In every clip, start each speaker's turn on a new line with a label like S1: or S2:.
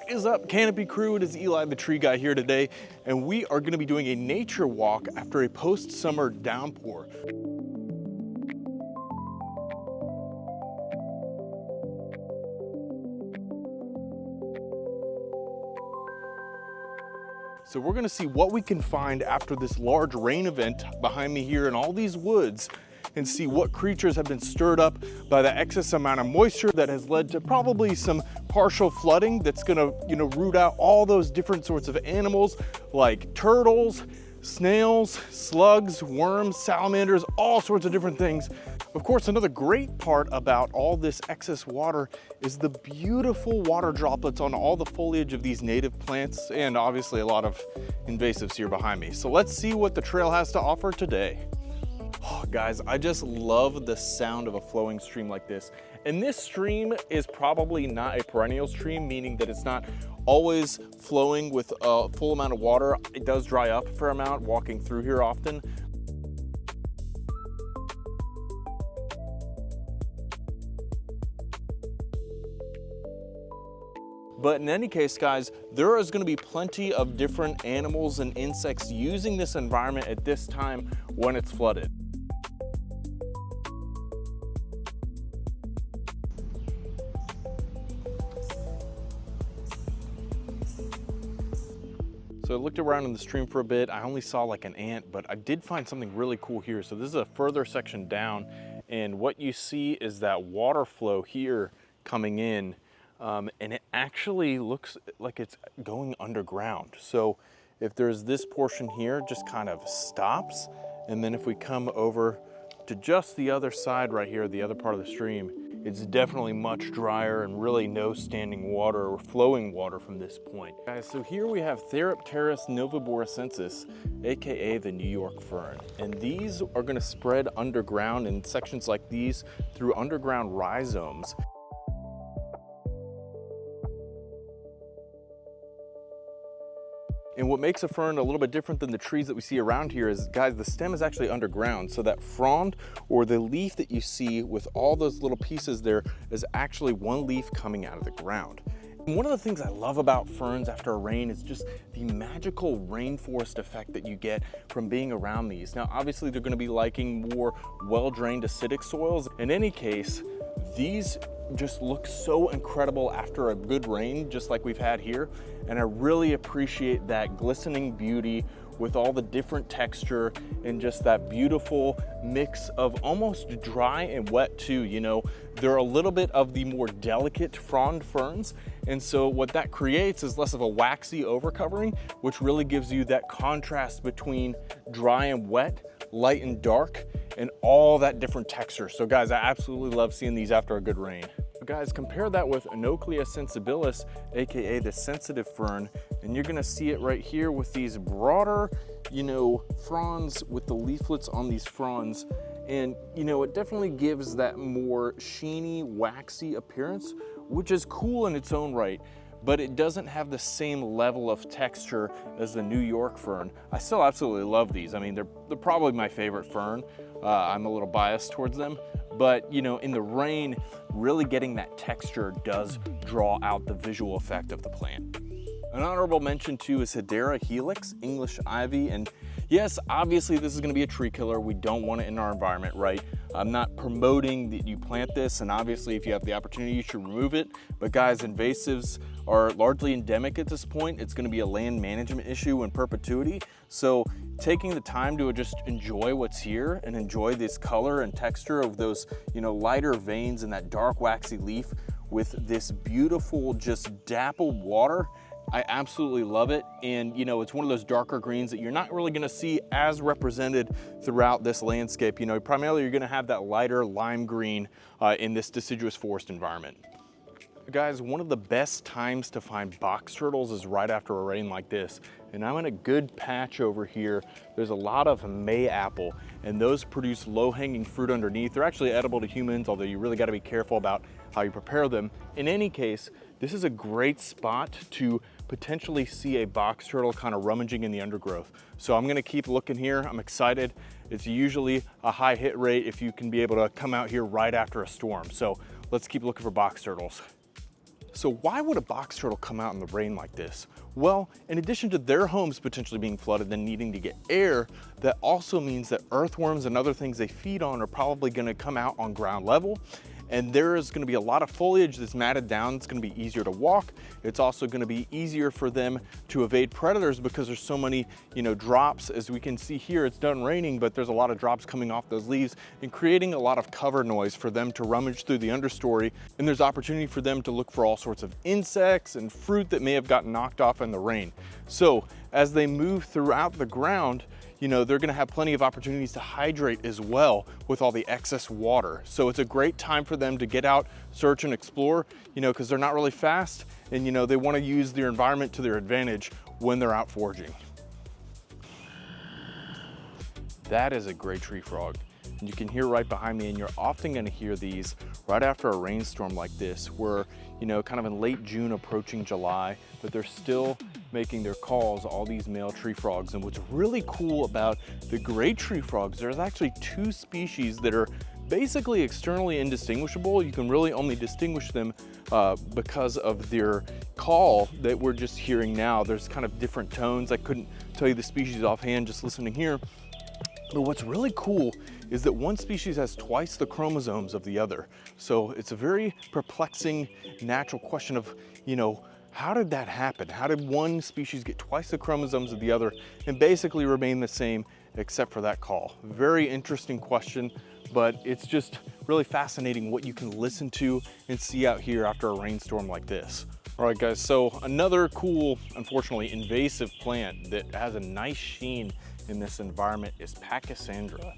S1: What is up, Canopy crew? It is Eli, the tree guy, here today, and we are gonna be doing a nature walk after a post-summer downpour. So we're gonna see what we can find after this large rain event behind me here in all these woods, and see what creatures have been stirred up by the excess amount of moisture that has led to probably some partial flooding that's gonna, root out all those different sorts of animals like turtles, snails, slugs, worms, salamanders, all sorts of different things. Of course, another great part about all this excess water is the beautiful water droplets on all the foliage of these native plants, and obviously a lot of invasives here behind me. So let's see what the trail has to offer today. Oh, guys, I just love the sound of a flowing stream like this. And this stream is probably not a perennial stream, meaning that it's not always flowing with a full amount of water. It does dry up a fair amount walking through here often. But in any case, guys, there is gonna be plenty of different animals and insects using this environment at this time when it's flooded. So I looked around in the stream for a bit. I only saw like an ant, but I did find something really cool here. So this is a further section down, and what you see is that water flow here coming in, and it actually looks like it's going underground. So if there's this portion here, just kind of stops, and then if we come over to just the other side right here, the other part of the stream, it's definitely much drier and really no standing water or flowing water from this point. Guys, so here we have Therapteris noveboracensis, AKA the New York fern. And these are gonna spread underground in sections like these through underground rhizomes. And what makes a fern a little bit different than the trees that we see around here is, guys, the stem is actually underground. So that frond, or the leaf that you see with all those little pieces there, is actually one leaf coming out of the ground. And one of the things I love about ferns after a rain is just the magical rainforest effect that you get from being around these. Now, obviously they're gonna be liking more well-drained acidic soils. In any case, these just look so incredible after a good rain, just like we've had here. And I really appreciate that glistening beauty with all the different texture and just that beautiful mix of almost dry and wet too. They're a little bit of the more delicate frond ferns. And so what that creates is less of a waxy overcovering, which really gives you that contrast between dry and wet, light and dark, and all that different texture. So guys, I absolutely love seeing these after a good rain. But guys, compare that with Onoclea sensibilis, AKA the sensitive fern, and you're gonna see it right here with these broader, fronds with the leaflets on these fronds. And it definitely gives that more sheeny, waxy appearance, which is cool in its own right, but it doesn't have the same level of texture as the New York fern. I still absolutely love these. I mean, they're probably my favorite fern. I'm a little biased towards them, but in the rain, really getting that texture does draw out the visual effect of the plant. An honorable mention too is Hedera helix, English ivy, and yes, obviously this is gonna be a tree killer. We don't want it in our environment, right? I'm not promoting that you plant this, and obviously if you have the opportunity, you should remove it. But guys, invasives are largely endemic at this point. It's gonna be a land management issue in perpetuity. So taking the time to just enjoy what's here and enjoy this color and texture of those, lighter veins and that dark waxy leaf with this beautiful, just dappled water, I absolutely love it. And it's one of those darker greens that you're not really gonna see as represented throughout this landscape. Primarily you're gonna have that lighter lime green in this deciduous forest environment. Guys, one of the best times to find box turtles is right after a rain like this. And I'm in a good patch over here. There's a lot of mayapple, and those produce low-hanging fruit underneath. They're actually edible to humans, although you really gotta be careful about how you prepare them. In any case, this is a great spot to potentially see a box turtle kind of rummaging in the undergrowth. So I'm gonna keep looking here. I'm excited. It's usually a high hit rate if you can be able to come out here right after a storm. So let's keep looking for box turtles. So why would a box turtle come out in the rain like this? Well, in addition to their homes potentially being flooded and needing to get air, that also means that earthworms and other things they feed on are probably gonna come out on ground level. And there is gonna be a lot of foliage that's matted down. It's gonna be easier to walk. It's also gonna be easier for them to evade predators because there's so many, drops. As we can see here, it's done raining, but there's a lot of drops coming off those leaves and creating a lot of cover noise for them to rummage through the understory. And there's opportunity for them to look for all sorts of insects and fruit that may have gotten knocked off in the rain. So as they move throughout the ground, they're gonna have plenty of opportunities to hydrate as well with all the excess water. So it's a great time for them to get out, search and explore, because they're not really fast and they wanna use their environment to their advantage when they're out foraging. That is a gray tree frog. You can hear right behind me, and you're often gonna hear these right after a rainstorm like this, where, kind of in late June approaching July, but they're still making their calls, all these male tree frogs. And what's really cool about the gray tree frogs, there's actually two species that are basically externally indistinguishable. You can really only distinguish them because of their call that we're just hearing now. There's kind of different tones. I couldn't tell you the species offhand just listening here. But what's really cool is that one species has twice the chromosomes of the other. So it's a very perplexing natural question of, how did that happen? How did one species get twice the chromosomes of the other and basically remain the same except for that call? Very interesting question, but it's just really fascinating what you can listen to and see out here after a rainstorm like this. All right, guys, so another cool, unfortunately, invasive plant that has a nice sheen in this environment is Pachysandra.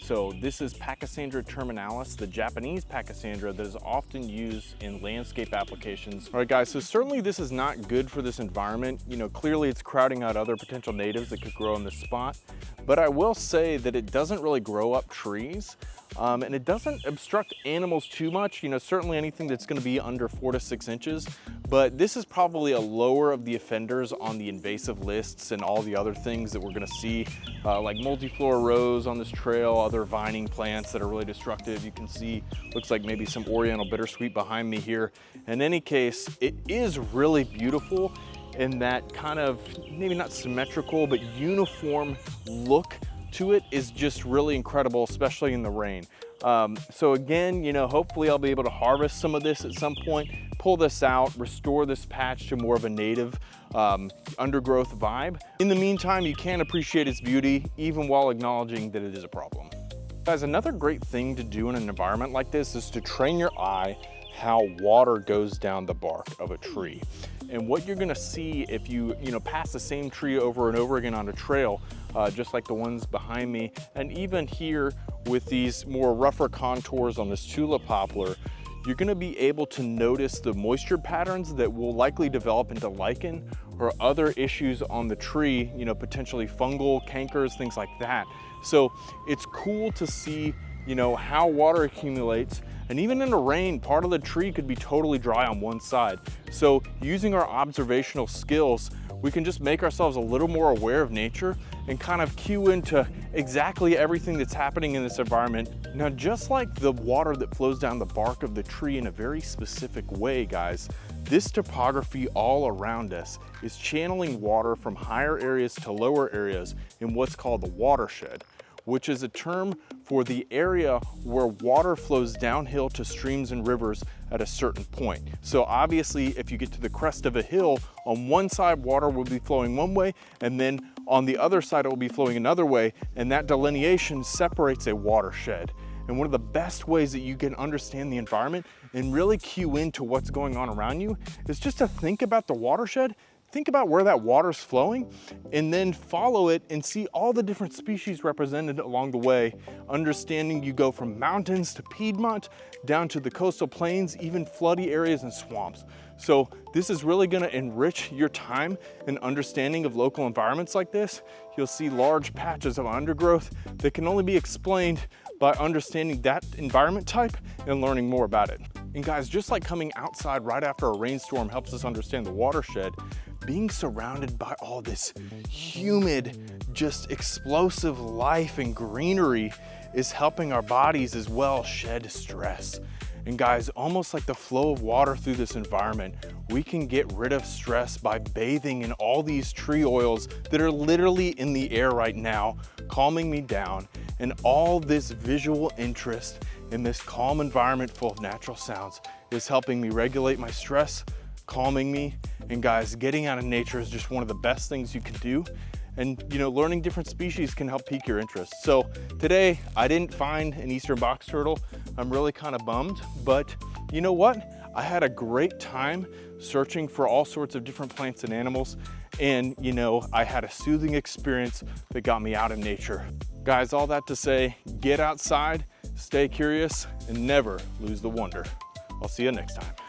S1: So this is Pachysandra terminalis, the Japanese Pachysandra that is often used in landscape applications. All right, guys, so certainly this is not good for this environment. Clearly it's crowding out other potential natives that could grow in this spot. But I will say that it doesn't really grow up trees. And it doesn't obstruct animals too much, certainly anything that's gonna be under 4 to 6 inches, but this is probably a lower of the offenders on the invasive lists and all the other things that we're gonna see, like multiflora rose on this trail, other vining plants that are really destructive. You can see, looks like maybe some oriental bittersweet behind me here. In any case, it is really beautiful in that kind of, maybe not symmetrical, but uniform look to it is just really incredible, especially in the rain. So again, hopefully I'll be able to harvest some of this at some point, pull this out, restore this patch to more of a native undergrowth vibe. In the meantime, you can appreciate its beauty, even while acknowledging that it is a problem. Guys, another great thing to do in an environment like this is to train your eye how water goes down the bark of a tree. And what you're gonna see if you pass the same tree over and over again on a trail, just like the ones behind me, and even here with these more rougher contours on this tulip poplar, you're gonna be able to notice the moisture patterns that will likely develop into lichen or other issues on the tree, potentially fungal, cankers, things like that. So it's cool to see, how water accumulates. And even in the rain, part of the tree could be totally dry on one side. So using our observational skills, we can just make ourselves a little more aware of nature and kind of cue into exactly everything that's happening in this environment. Now, just like the water that flows down the bark of the tree in a very specific way, guys, this topography all around us is channeling water from higher areas to lower areas in what's called the watershed, which is a term for the area where water flows downhill to streams and rivers at a certain point. So obviously, if you get to the crest of a hill, on one side water will be flowing one way, and then on the other side it will be flowing another way, and that delineation separates a watershed. And one of the best ways that you can understand the environment and really cue into what's going on around you is just to think about the watershed. Think about where that water's flowing and then follow it and see all the different species represented along the way. Understanding you go from mountains to Piedmont, down to the coastal plains, even floody areas and swamps. So this is really gonna enrich your time and understanding of local environments like this. You'll see large patches of undergrowth that can only be explained by understanding that environment type and learning more about it. And guys, just like coming outside right after a rainstorm helps us understand the watershed, being surrounded by all this humid, just explosive life and greenery is helping our bodies as well shed stress. And guys, almost like the flow of water through this environment, we can get rid of stress by bathing in all these tree oils that are literally in the air right now, calming me down. And all this visual interest in this calm environment full of natural sounds is helping me regulate my stress, calming me. And guys, getting out of nature is just one of the best things you can do. And you know, learning different species can help pique your interest. So today I didn't find an eastern box turtle. I'm really kind of bummed, but you know what? I had a great time searching for all sorts of different plants and animals. And you know, I had a soothing experience that got me out in nature. Guys, all that to say, get outside, stay curious, and never lose the wonder. I'll see you next time.